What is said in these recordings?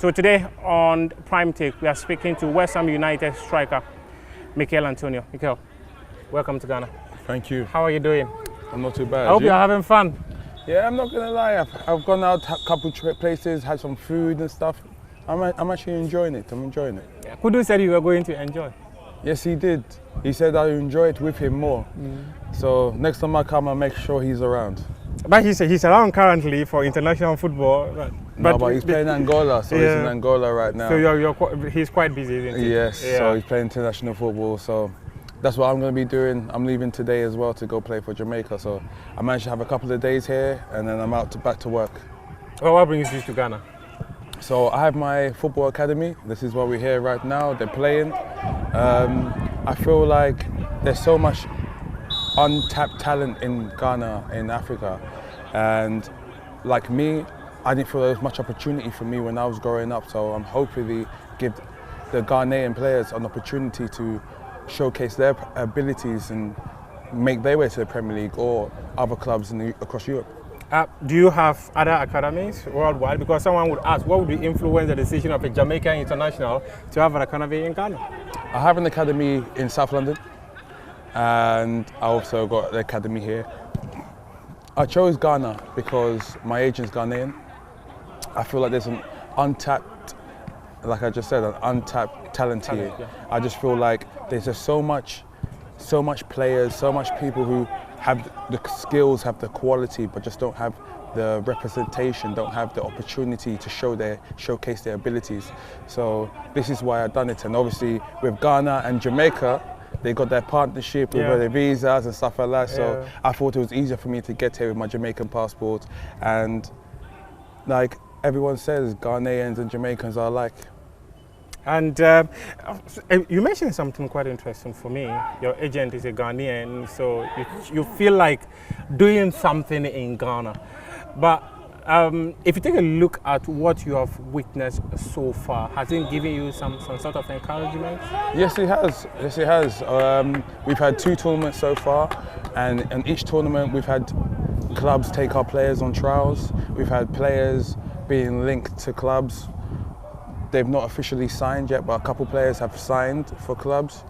So today on Prime Take, we are speaking to West Ham United striker, Michail Antonio. Michail, welcome to Ghana. Thank you. How are you doing? I'm not too bad. I hope you're having fun. Yeah, I'm not gonna lie. I've gone out a couple places, had some food and stuff. I'm actually enjoying it. I'm enjoying it. Yeah. Kudus said you were going to enjoy. Yes, he did. He said I enjoy it with him more. So next time I come, I'll make sure he's around. But he's around currently for international football. But he's playing Angola, so he's in Angola right now. So he's quite busy, isn't he? Yes, yeah. So he's playing international football. So that's what I'm going to be doing. I'm leaving today as well to go play for Jamaica. So I managed to have a couple of days here, and then I'm back to work. Well, what brings you to Ghana? So I have my football academy. This is why we're here right now. They're playing. I feel like there's so much untapped talent in Ghana, in Africa, and like me, I didn't feel there was much opportunity for me when I was growing up. So I'm hopefully give the Ghanaian players an opportunity to showcase their abilities and make their way to the Premier League or other clubs across Europe. Do you have other academies worldwide? Because someone would ask, what would influence the decision of a Jamaican international to have an academy in Ghana? I have an academy in South London, and I also got the academy here. I chose Ghana because my agent's Ghanaian. I feel like there's an untapped, like I just said, an untapped talent here. Yeah. I just feel like there's just so much players, so much people who have the skills, have the quality, but just don't have the representation, don't have the opportunity to showcase their abilities. So this is why I've done it. And obviously with Ghana and Jamaica, they got their partnership with their visas and stuff like that. So I thought it was easier for me to get here with my Jamaican passport. And like everyone says, Ghanaians and Jamaicans are alike. And you mentioned something quite interesting for me. Your agent is a Ghanaian, so you feel like doing something in Ghana. But if you take a look at what you have witnessed so far, has it given you some sort of encouragement? Yes, it has. Yes, it has. We've had 2 tournaments so far, and in each tournament we've had clubs take our players on trials. We've had players being linked to clubs. They've not officially signed yet, but a couple players have signed for clubs.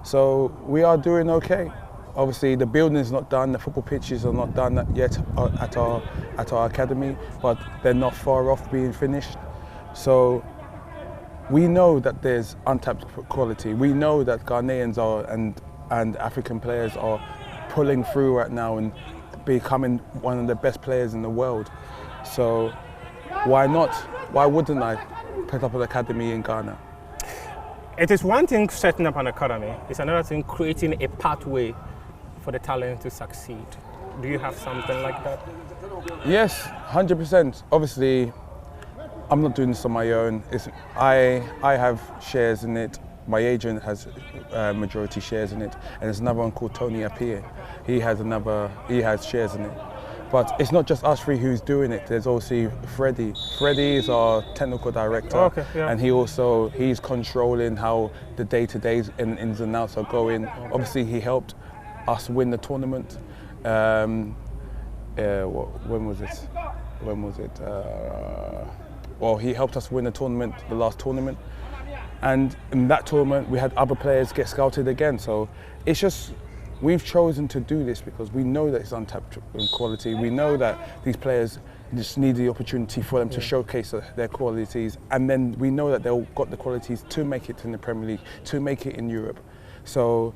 So we are doing okay. Obviously the building's not done, the football pitches are not done yet at our academy, but they're not far off being finished. So we know that there's untapped quality. We know that Ghanaians and African players are pulling through right now and becoming one of the best players in the world. So why not? Why wouldn't I put up an academy in Ghana? It is one thing setting up an academy, it's another thing creating a pathway for the talent to succeed. Do you have something like that? Yes, 100%. Obviously, I'm not doing this on my own. I have shares in it. My agent has majority shares in it, and there's another one called Tony Appiah. He has shares in it. But it's not just us 3 who's doing it. There's also Freddie. Freddie is our technical director, and he's controlling how the day-to-days ins and outs are going. Obviously, he helped us win the tournament. When was it? Well, he helped us win the tournament, the last tournament. And in that tournament, we had other players get scouted again. So it's just, we've chosen to do this because we know that it's untapped quality. We know that these players just need the opportunity for them to showcase their qualities, and then we know that they've got the qualities to make it in the Premier League, to make it in Europe. So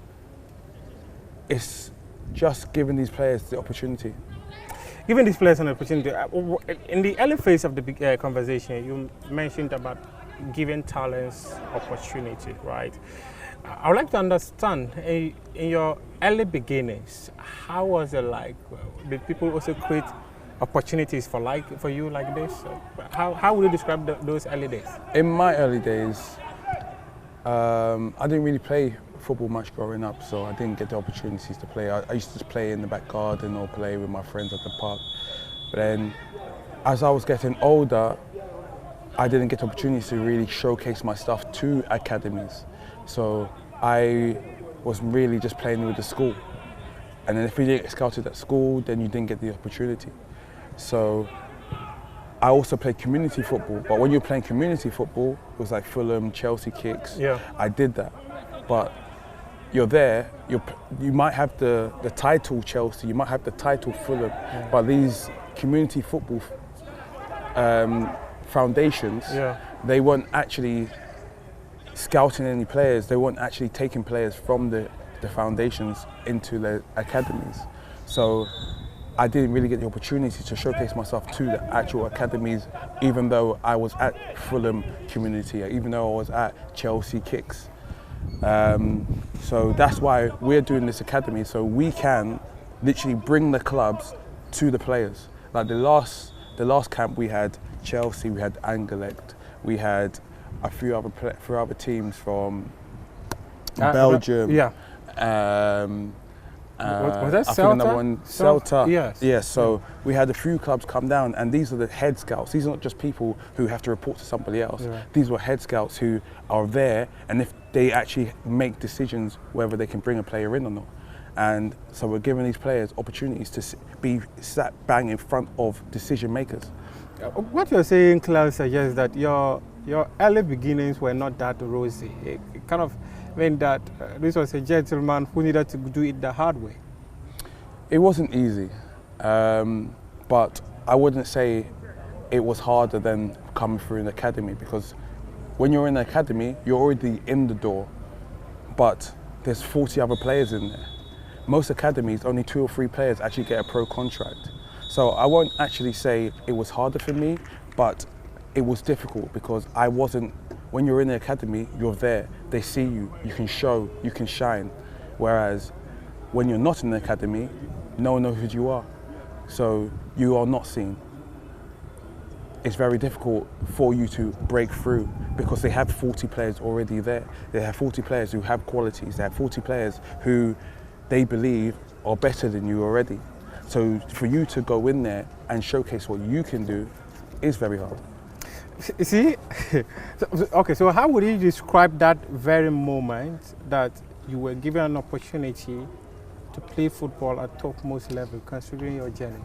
it's just giving these players the opportunity. Giving these players an opportunity. In the early phase of the conversation, you mentioned about giving talents opportunity, right? I would like to understand, in your early beginnings, how was it like? Did people also create opportunities for you like this? How would you describe those early days? In my early days, I didn't really play football much growing up, so I didn't get the opportunities to play. I used to just play in the back garden or play with my friends at the park. But then, as I was getting older, I didn't get opportunities to really showcase my stuff to academies. So I was really just playing with the school. And then if you didn't get scouted at school, then you didn't get the opportunity. So I also played community football, but when you're playing community football, it was like Fulham, Chelsea kicks. Yeah. I did that, but you're there. You might have the title Chelsea, you might have the title Fulham, but these community football foundations, they weren't actually scouting any players. They weren't actually taking players from the foundations into the academies. So I didn't really get the opportunity to showcase myself to the actual academies, even though I was at Fulham Community, even though I was at Chelsea Kicks. So that's why we're doing this academy, so we can literally bring the clubs to the players. Like the last camp we had Chelsea, we had Anderlecht, we had a few other teams from Belgium. Was that I Celta? think another one, Celta. Yes. Yes. So we had a few clubs come down, and these are the head scouts. These are not just people who have to report to somebody else. Yeah. These were head scouts who are there, and if they actually make decisions whether they can bring a player in or not. And so we're giving these players opportunities to be sat bang in front of decision makers. What you're saying, Klaus, suggests that your early beginnings were not that rosy. It kind of meant that this was a gentleman who needed to do it the hard way. It wasn't easy, but I wouldn't say it was harder than coming through an academy, because when you're in an academy, you're already in the door, but there's 40 other players in there. Most academies, only 2 or 3 players actually get a pro contract. So I won't actually say it was harder for me, but it was difficult because I wasn't, when you're in the academy, you're there, they see you, you can show, you can shine. Whereas when you're not in the academy, no one knows who you are. So you are not seen. It's very difficult for you to break through because they have 40 players already there. They have 40 players who have qualities. They have 40 players who they believe are better than you already. So for you to go in there and showcase what you can do is very hard. See, okay, so how would you describe that very moment that you were given an opportunity to play football at topmost level, considering your journey?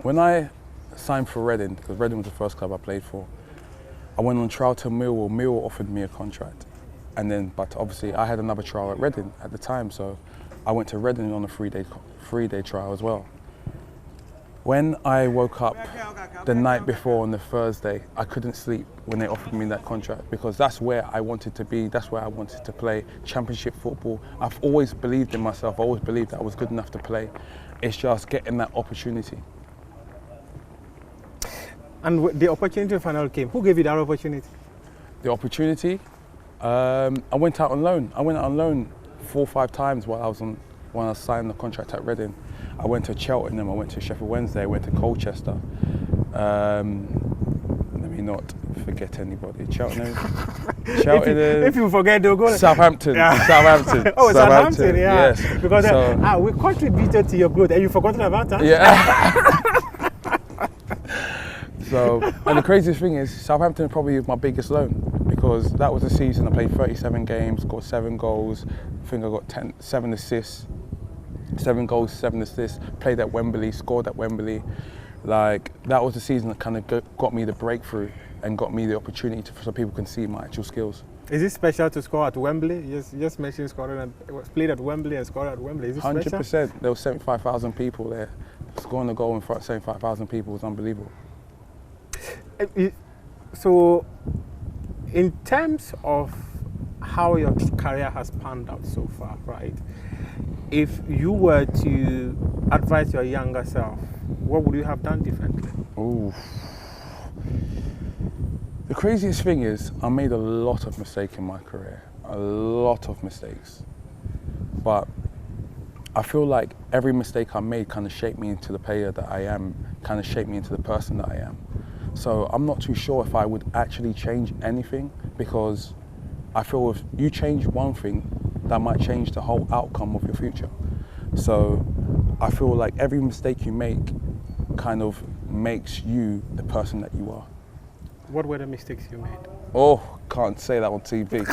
When I signed for Reading, because Reading was the first club I played for, I went on trial to Millwall. Millwall offered me a contract. But obviously I had another trial at Reading at the time, so I went to Reading on a three-day trial as well. When I woke up the night before on the Thursday, I couldn't sleep when they offered me that contract because that's where I wanted to be, that's where I wanted to play championship football. I've always believed in myself, I always believed that I was good enough to play. It's just getting that opportunity. And the opportunity finally came. Who gave you that opportunity? The opportunity? I went out on loan. I went out on loan 4 or 5 times when I signed the contract at Reading. I went to Cheltenham, I went to Sheffield Wednesday, I went to Colchester. Let me not forget anybody. Cheltenham. If you forget, they'll go. Southampton. Yeah. Southampton. Oh, Southampton, yeah. Yes. Because So, we contributed to your growth, and you've forgotten about that. yeah. So, and the craziest thing is, Southampton probably is my biggest loan because that was the season I played 37 games, got 7 goals. I think I got 7 assists. 7 goals, 7 assists, played at Wembley, scored at Wembley. Like, that was the season that kind of got me the breakthrough and got me the opportunity so people can see my actual skills. Is it special to score at Wembley? You just mentioned scoring and played at Wembley and scored at Wembley. Is it 100%. special? There were 75,000 people there. Scoring a goal in front of 75,000 people was unbelievable. So, in terms of how your career has panned out so far, right? If you were to advise your younger self, what would you have done differently? Ooh. The craziest thing is I made a lot of mistakes in my career, a lot of mistakes. But I feel like every mistake I made kind of shaped me into the player that I am, kind of shaped me into the person that I am. So I'm not too sure if I would actually change anything because I feel if you change one thing, that might change the whole outcome of your future. So I feel like every mistake you make kind of makes you the person that you are. What were the mistakes you made? Oh, can't say that on TV.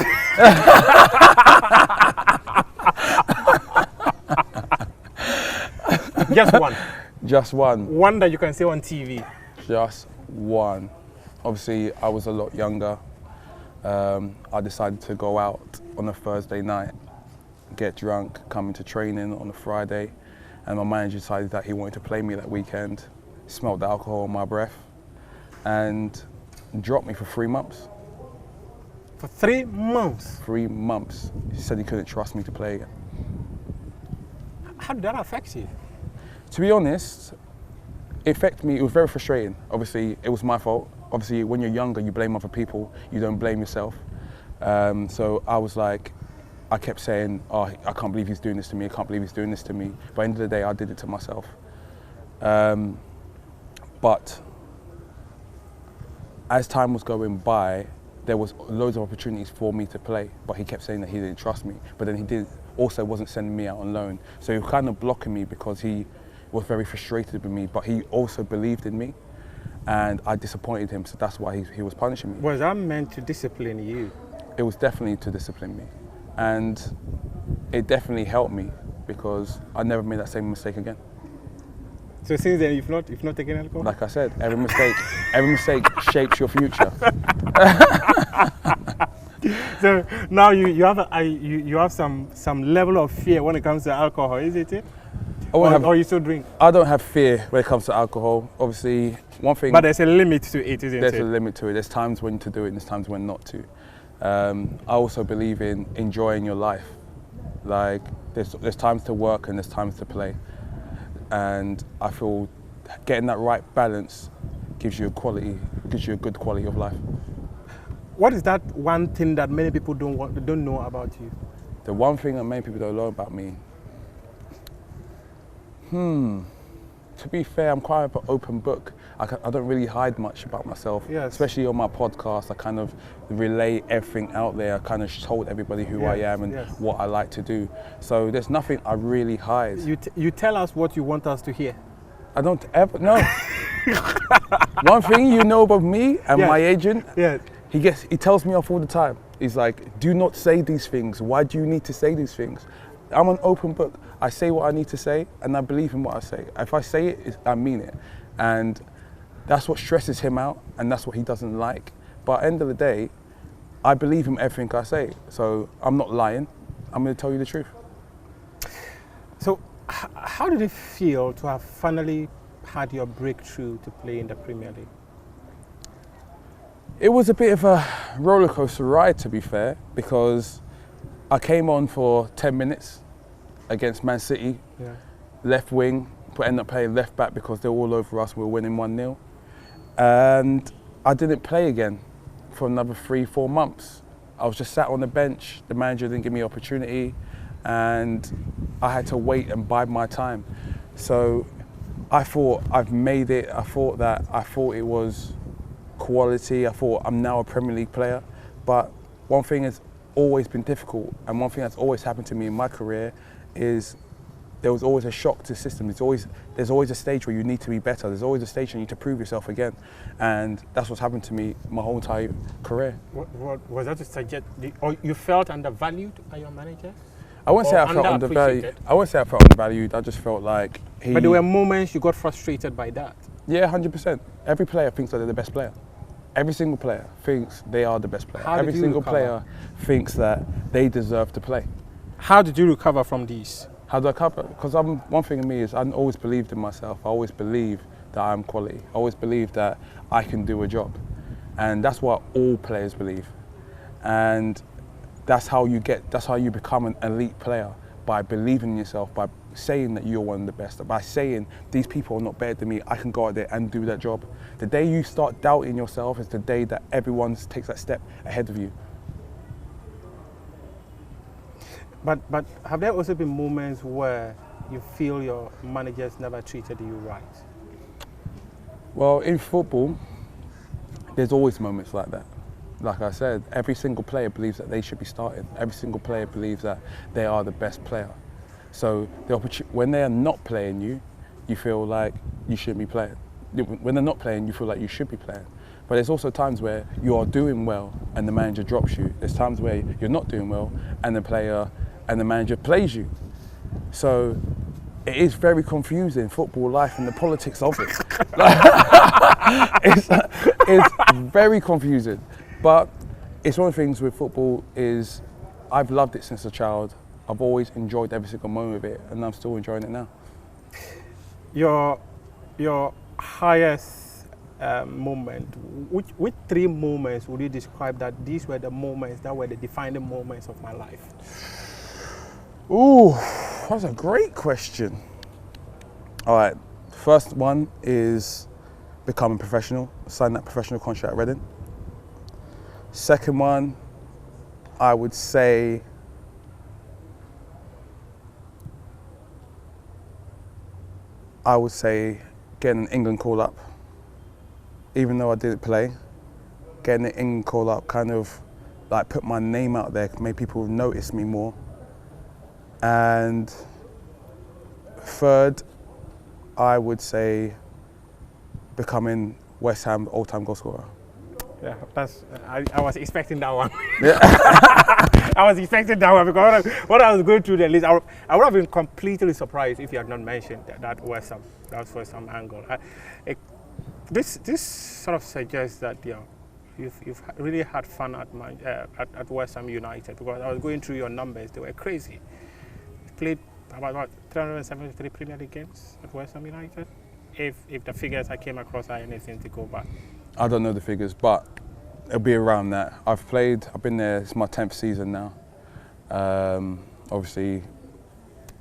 Just one. Just one. One that you can say on TV. Just one. Obviously, I was a lot younger. I decided to go out on a Thursday night, get drunk, come into training on a Friday, and my manager decided that he wanted to play me that weekend, smelled the alcohol on my breath, and dropped me for 3 months. For 3 months? 3 months. He said he couldn't trust me to play again. How did that affect you? To be honest, it affected me. It was very frustrating. Obviously, it was my fault. Obviously, when you're younger, you blame other people. You don't blame yourself. So I was like, I kept saying, oh, I can't believe he's doing this to me. I can't believe he's doing this to me. But at the end of the day, I did it to myself. But as time was going by, there was loads of opportunities for me to play. But he kept saying that he didn't trust me. But then he also wasn't sending me out on loan. So he was kind of blocking me because he was very frustrated with me. But he also believed in me. And I disappointed him, so that's why he was punishing me. Was that meant to discipline you? It was definitely to discipline me. And it definitely helped me because I never made that same mistake again. So since then, you've not taken alcohol? Like I said, every mistake shapes your future. So now you have some level of fear when it comes to alcohol, is it? Or you still drink? I don't have fear when it comes to alcohol. Obviously, one thing. But there's a limit to it, isn't it? There's a limit to it. There's times when to do it and there's times when not to. I also believe in enjoying your life. Like there's times to work and there's times to play. And I feel getting that right balance gives you a good quality of life. What is that one thing that many people don't know about you? The one thing that many people don't know about me. To be fair, I'm quite an open book. I don't really hide much about myself, yes. Especially on my podcast. I kind of relay everything out there. I kind of told everybody who I am and what I like to do. So there's nothing I really hide. You tell us what you want us to hear. I don't ever, no. One thing you know about me and my agent, he tells me off all the time. He's like, do not say these things. Why do you need to say these things? I'm an open book. I say what I need to say and I believe in what I say. If I say it, I mean it. And that's what stresses him out and that's what he doesn't like. But at the end of the day, I believe in everything I say. So I'm not lying. I'm going to tell you the truth. So how did it feel to have finally had your breakthrough to play in the Premier League? It was a bit of a roller coaster ride, to be fair, because I came on for 10 minutes against Man City, left wing, but ended up playing left back because they were all over us. We were winning 1-0. And I didn't play again for another 3-4 months. I was just sat on the bench. The manager didn't give me opportunity and I had to wait and bide my time. So I thought I've made it. I thought it was quality. I thought I'm now a Premier League player. But one thing has always been difficult and one thing that's always happened to me in my career is there was always a shock to the system. There's always a stage where you need to be better. There's always a stage where you need to prove yourself again. And that's what's happened to me my whole entire career. What was that to suggest? Or you felt undervalued by your manager? I wouldn't say I felt undervalued. I wouldn't say I felt undervalued. I just felt like But there were moments you got frustrated by that? Yeah, 100%. Every player thinks that they're the best player. Every single player thinks they are the best player. Every single player thinks that they deserve to play. How did you recover from these? How do I cover? Because one thing in me is I always believed in myself. I always believe that I'm quality. I always believe that I can do a job. And that's what all players believe. And that's how you become an elite player, by believing in yourself, by saying that you're one of the best, by saying these people are not better than me, I can go out there and do that job. The day you start doubting yourself is the day that everyone takes that step ahead of you. But have there also been moments where you feel your managers never treated you right? Well, in football, there's always moments like that. Like I said, every single player believes that they should be starting. Every single player believes that they are the best player. So when they are not playing you, you feel like you shouldn't be playing. When they're not playing, you feel like you should be playing. But there's also times where you are doing well and the manager drops you. There's times where you're not doing well and the manager plays you. So it is very confusing, football life and the politics of it. It's very confusing. But it's one of the things with football is I've loved it since a child. I've always enjoyed every single moment of it, and I'm still enjoying it now. Your highest moment, which 3 moments would you describe that these were the moments that were the defining moments of my life? Ooh, that's a great question. All right, first one is becoming professional, signing that professional contract at Reading. Second one, I would say getting an England call up. Even though I didn't play, getting an England call up kind of like put my name out there, made people notice me more. And third, I would say becoming West Ham all-time goal scorer. Yeah, I was expecting that one. Yeah. I was expecting that one because when I was going through the list, I would have been completely surprised if you had not mentioned that West Ham angle. This sort of suggests that you've really had fun at West Ham United, because I was going through your numbers; they were crazy. You played about 373 Premier League games at West Ham United. If the figures I came across are anything to go by. I don't know the figures, but it'll be around that. I've been there, it's my 10th season now. Obviously,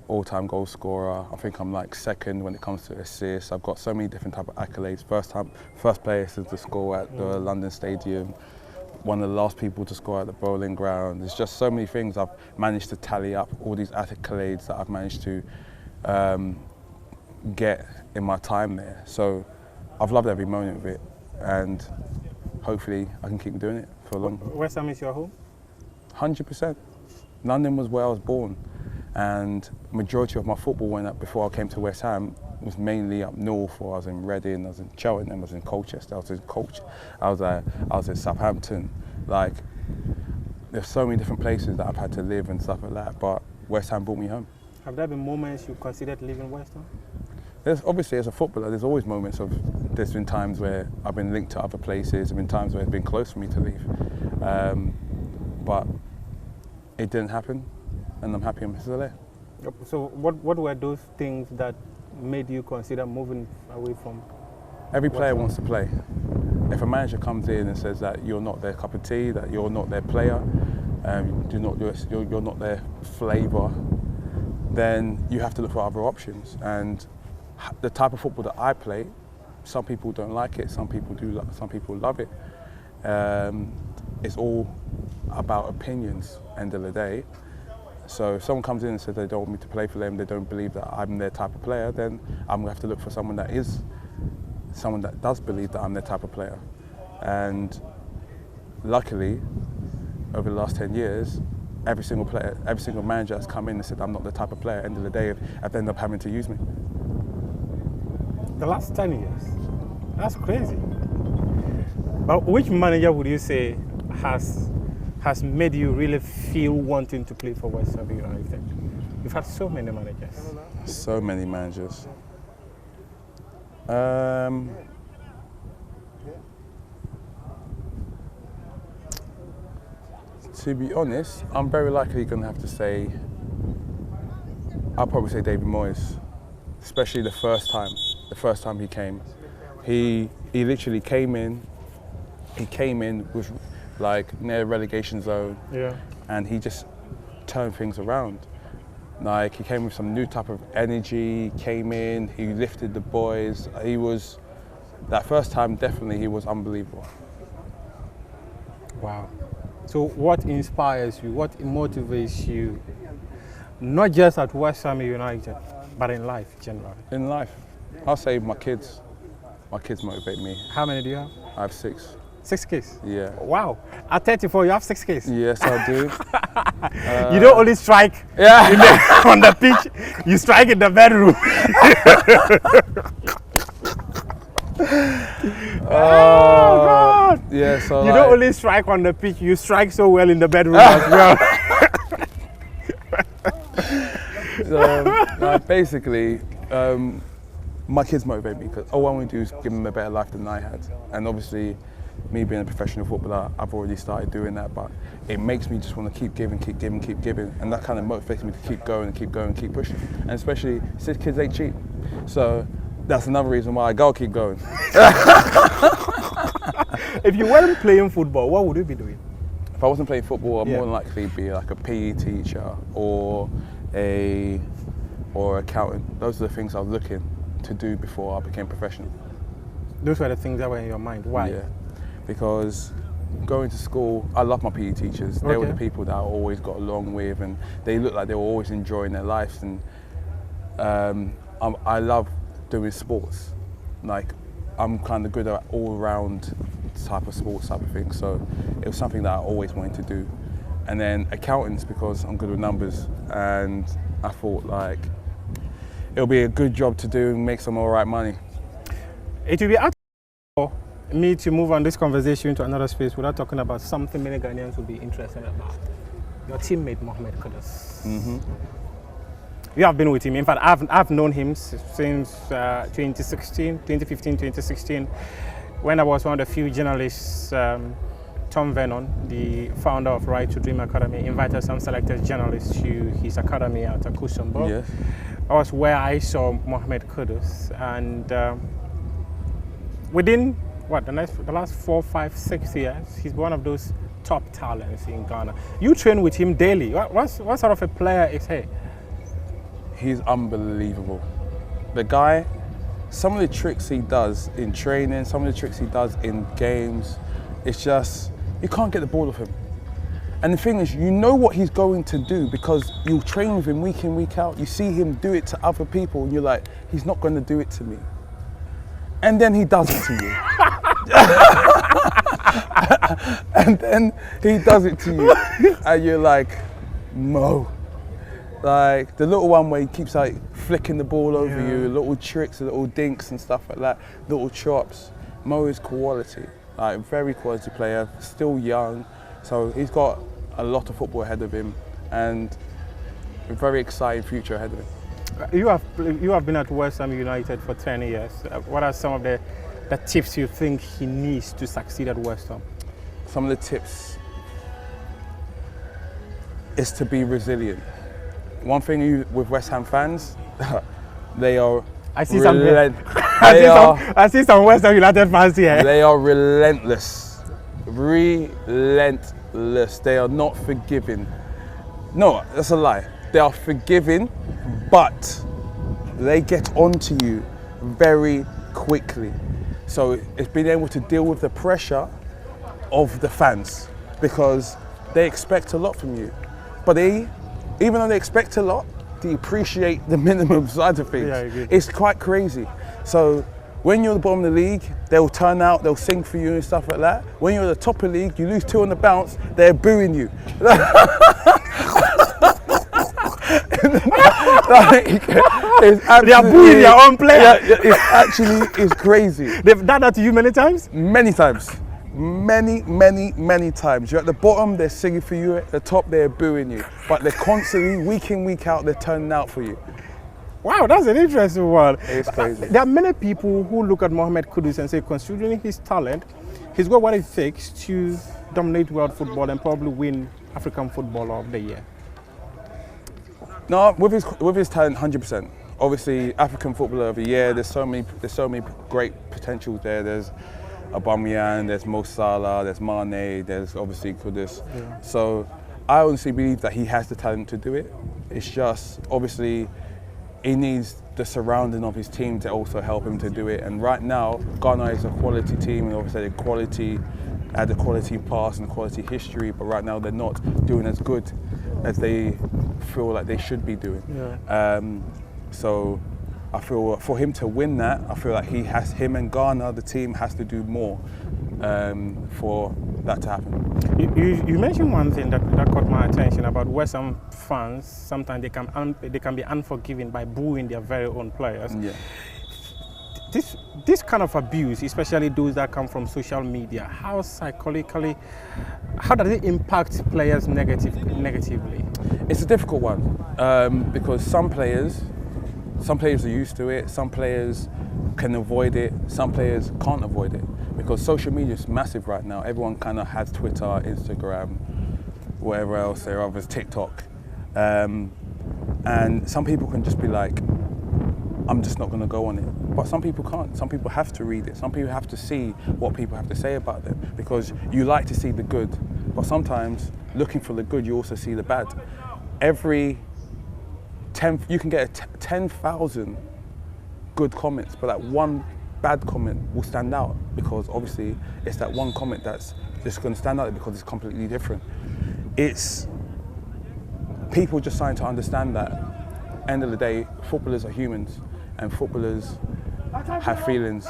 all-time goal scorer. I think I'm like second when it comes to assists. I've got so many different type of accolades. First player to score at the London Stadium. One of the last people to score at the Bowling Ground. There's just so many things I've managed to tally up, all these accolades that I've managed to get in my time there. So I've loved every moment of it, and hopefully I can keep doing it for long. West Ham is your home? 100%. London was where I was born, and majority of my football when before I came to West Ham was mainly up north. Or I was in Reading, I was in Cheltenham, I was in Colchester, I was in Southampton. Like, there's so many different places that I've had to live and stuff like that, but West Ham brought me home. Have there been moments you considered leaving West Ham? Obviously, as a footballer, there's always moments there's been times where I've been linked to other places, there's been times where it's been close for me to leave. But it didn't happen, and I'm happy I'm still there. So what were those things that made you consider moving away from? Every player wants to play. If a manager comes in and says that you're not their cup of tea, that you're not their player, you're not their flavour, then you have to look for other options. And the type of football that I play, some people don't like it, some people do, some people love it. It's all about opinions, end of the day. So if someone comes in and says they don't want me to play for them, they don't believe that I'm their type of player, then I'm going to have to look for someone that does believe that I'm their type of player. And luckily, over the last 10 years, every single manager that's come in and said I'm not the type of player, end of the day, I've ended up having to use me. The last 10 years? That's crazy. But which manager would you say has made you really feel wanting to play for West Ham United? You've had so many managers. So many managers. To be honest, I'm very likely going to have to say, I'll probably say David Moyes, especially the first time he came. He literally came in with like near relegation zone, and he just turned things around. Like, he came with some new type of energy, came in, he lifted the boys. That first time, definitely, he was unbelievable. Wow. So what inspires you, what motivates you, not just at West Ham United, but in life generally? In life, I'll say my kids. My kids motivate me. How many do you have? I have 6. 6 kids? Yeah. Wow. At 34, you have 6 kids? Yes, I do. You don't only strike on the pitch, you strike in the bedroom. Oh, God. Yeah, so you don't only strike on the pitch, you strike so well in the bedroom as well. So, basically, my kids motivate me because all I want to do is give them a better life than I had. And obviously, me being a professional footballer, I've already started doing that, but it makes me just want to keep giving, and that kind of motivates me to keep going, keep pushing. And especially since kids ain't cheap, so that's another reason why I gotta keep going. If you weren't playing football, what would you be doing? If I wasn't playing football, I'd more than likely be like a PE teacher or accountant. Those are the things I was looking to do before I became professional. Those were the things that were in your mind. Why? Yeah, because going to school, I love my PE teachers. They were the people that I always got along with, and they looked like they were always enjoying their lives. And I love doing sports. Like, I'm kind of good at all-round type of sports type of thing. So it was something that I always wanted to do. And then accountants, because I'm good with numbers, and I thought like it'll be a good job to do and make some all right money. It will be out for me to move on this conversation to another space without talking about something many Ghanaians will be interested about. Your teammate, Mohamed Kudus. Mm-hmm. You have been with him. In fact, I've known him since 2015, 2016, when I was one of the few journalists. Tom Vernon, the founder of Right to Dream Academy, invited some selected journalists to his academy at Akusumbo. Yes. That was where I saw Mohamed Kudus, and within the last 4, 5, 6 years, he's one of those top talents in Ghana. You train with him daily. What sort of a player is he? He's unbelievable. The guy, some of the tricks he does in training, some of the tricks he does in games, it's just, you can't get the ball off him. And the thing is, you know what he's going to do because you train with him week in, week out. You see him do it to other people and you're like, he's not going to do it to me. And then he does it to you. And then he does it to you. And you're like, Mo. Like the little one where he keeps like flicking the ball over you, little tricks, little dinks and stuff like that, little chops. Mo is quality, like very quality player, still young. So he's got a lot of football ahead of him and a very exciting future ahead of him. You have been at West Ham United for 10 years. What are some of the tips you think he needs to succeed at West Ham? Some of the tips is to be resilient. One thing with West Ham fans, they are I see some West Ham United fans here. They are relentless. Relentless. They are not forgiving. No, that's a lie. They are forgiving, but they get onto you very quickly. So it's being able to deal with the pressure of the fans because they expect a lot from you. But even though they expect a lot, they appreciate the minimum side of things. Yeah, it's quite crazy. So when you're at the bottom of the league, they'll turn out, they'll sing for you and stuff like that. When you're at the top of the league, you lose 2 on the bounce, they're booing you. They are booing their own player. It's crazy. They've done that to you many times? Many times. Many times. You're at the bottom, they're singing for you. At the top, they're booing you. But they're constantly, week in, week out, they're turning out for you. Wow, that's an interesting one. It's crazy. There are many people who look at Mohamed Kudus and say, considering his talent, he's got what it takes to dominate world football and probably win African Footballer of the Year. No, with his talent, 100%. Obviously, African Footballer of the Year. There's so many great potentials there. There's Aubameyang, there's Mo Salah, there's Mane, there's obviously Kudus. Yeah. So I honestly believe that he has the talent to do it. It's just obviously he needs the surrounding of his team to also help him to do it. And right now, Ghana is a quality team, and obviously had a quality past and quality history, but right now they're not doing as good as they feel like they should be doing. Yeah. So I feel for him to win that, I feel like him and Ghana, the team, has to do more for that to happen. You mentioned one thing that caught my attention about West Ham fans. Sometimes they can be unforgiving by booing their very own players. Yeah. This kind of abuse, especially those that come from social media, how does it impact players negatively? It's a difficult one because some players are used to it, some players can avoid it, some players can't avoid it because social media is massive right now. Everyone kind of has Twitter, Instagram, whatever else there are, others, TikTok. And some people can just be like, I'm just not going to go on it. But some people can't. Some people have to read it. Some people have to see what people have to say about them because you like to see the good. But sometimes looking for the good, you also see the bad. Every 10, you can get 10,000 good comments, but that one bad comment will stand out because obviously it's that one comment that's just going to stand out because it's completely different. It's people just starting to understand that end of the day, footballers are humans and footballers have feelings.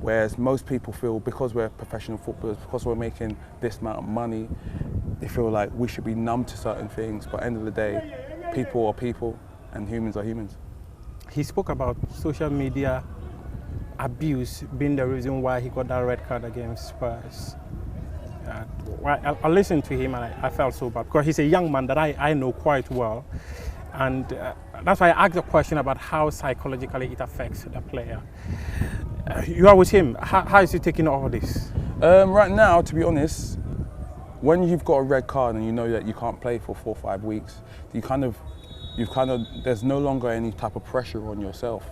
Whereas most people feel because we're professional footballers, because we're making this amount of money, they feel like we should be numb to certain things. But end of the day, people are people and humans are humans. He spoke about social media abuse being the reason why he got that red card against Spurs. I listened to him and I felt so bad because he's a young man that I know quite well. And that's why I asked the question about how psychologically it affects the player. You are with him. How is he taking all this? Right now, to be honest, when you've got a red card and you know that you can't play for 4 or 5 weeks, there's no longer any type of pressure on yourself.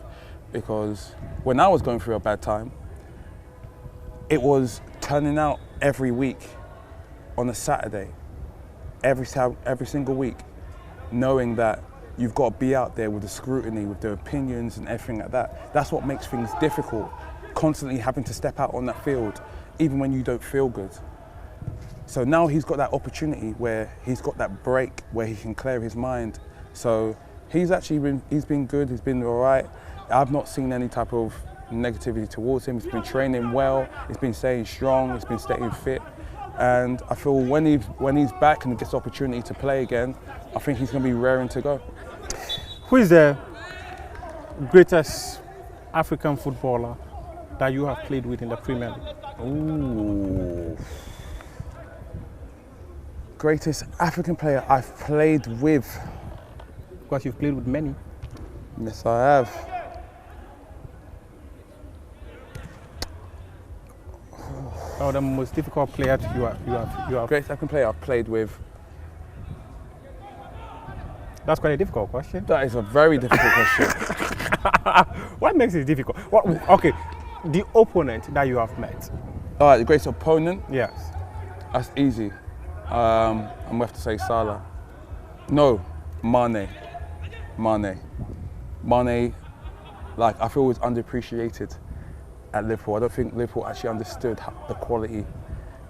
Because when I was going through a bad time, it was turning out every week on a Saturday, every single week, knowing that you've got to be out there with the scrutiny, with the opinions and everything like that. That's what makes things difficult, constantly having to step out on that field, even when you don't feel good. So now he's got that opportunity where he's got that break where he can clear his mind. So he's been good, he's been all right. I've not seen any type of negativity towards him. He's been training well, he's been staying strong, he's been staying fit. And I feel when he's back and he gets the opportunity to play again, I think he's going to be raring to go. Who is the greatest African footballer that you have played with in the Premier League? Ooh. Greatest African player I've played with? Because you've played with many. Yes, I have. Oh, the most difficult player you have. Greatest African player I've played with? That's quite a difficult question. That is a very difficult question. What makes it difficult? Okay, the opponent that you have met. All right, the greatest opponent? Yes. That's easy. I'm going to have to say Salah. No, Mane. Mane, like, I feel was underappreciated at Liverpool. I don't think Liverpool actually understood the quality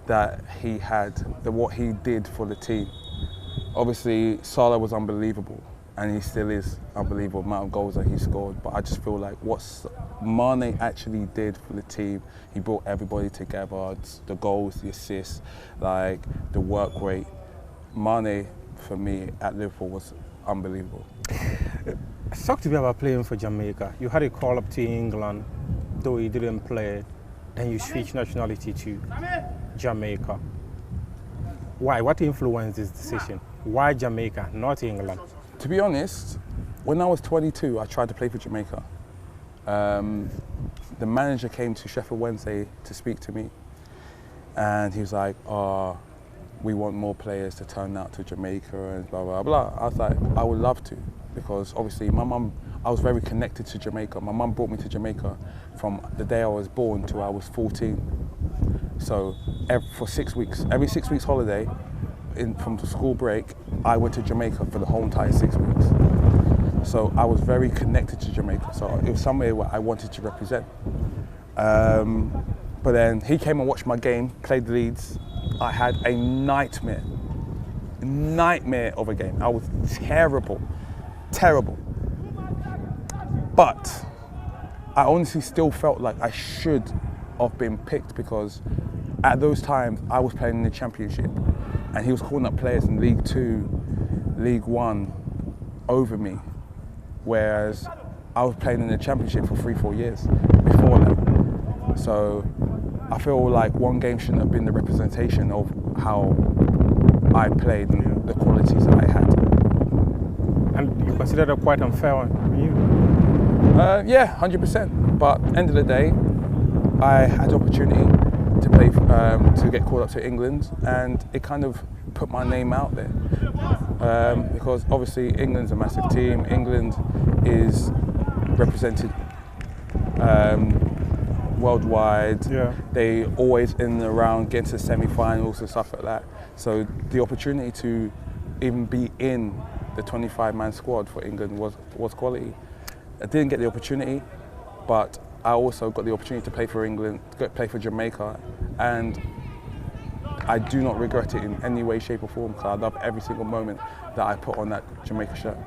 that he had, what he did for the team. Obviously, Salah was unbelievable, and he still is unbelievable amount of goals that he scored. But I just feel like what Mane actually did for the team, he brought everybody together. The goals, the assists, like the work rate. Mane, for me, at Liverpool was unbelievable. Talk to me about playing for Jamaica. You had a call up to England, though you didn't play, then you switched nationality to Jamaica. Why? What influenced this decision? Why Jamaica, not England? To be honest, when I was 22, I tried to play for Jamaica. The manager came to Sheffield Wednesday to speak to me, and he was like, "Oh, we want more players to turn out to Jamaica and blah, blah, blah." I was like, I would love to, because obviously my mum, I was very connected to Jamaica. My mum brought me to Jamaica from the day I was born till I was 14. So for 6 weeks, every 6 weeks holiday, from the school break, I went to Jamaica for the whole entire 6 weeks. So I was very connected to Jamaica. So it was somewhere where I wanted to represent. But then he came and watched my game, played Leeds. I had a nightmare of a game. I was terrible. But I honestly still felt like I should have been picked, because at those times I was playing in the Championship and he was calling up players in League 2, League 1 over me, whereas I was playing in the Championship for 3-4 years before that. So I feel like one game shouldn't have been the representation of how I played and the qualities that I had. And you consider that quite unfair on you? Yeah, 100%. But end of the day, I had the opportunity to play, to get called up to England, and it kind of put my name out there. Because obviously England's a massive team. England is represented worldwide. Yeah. They always in and around get to the semi-finals and stuff like that. So the opportunity to even be in the 25-man squad for England was quality. I didn't get the opportunity, but I also got the opportunity to play for England, to play for Jamaica, and I do not regret it in any way, shape or form, because I love every single moment that I put on that Jamaica shirt.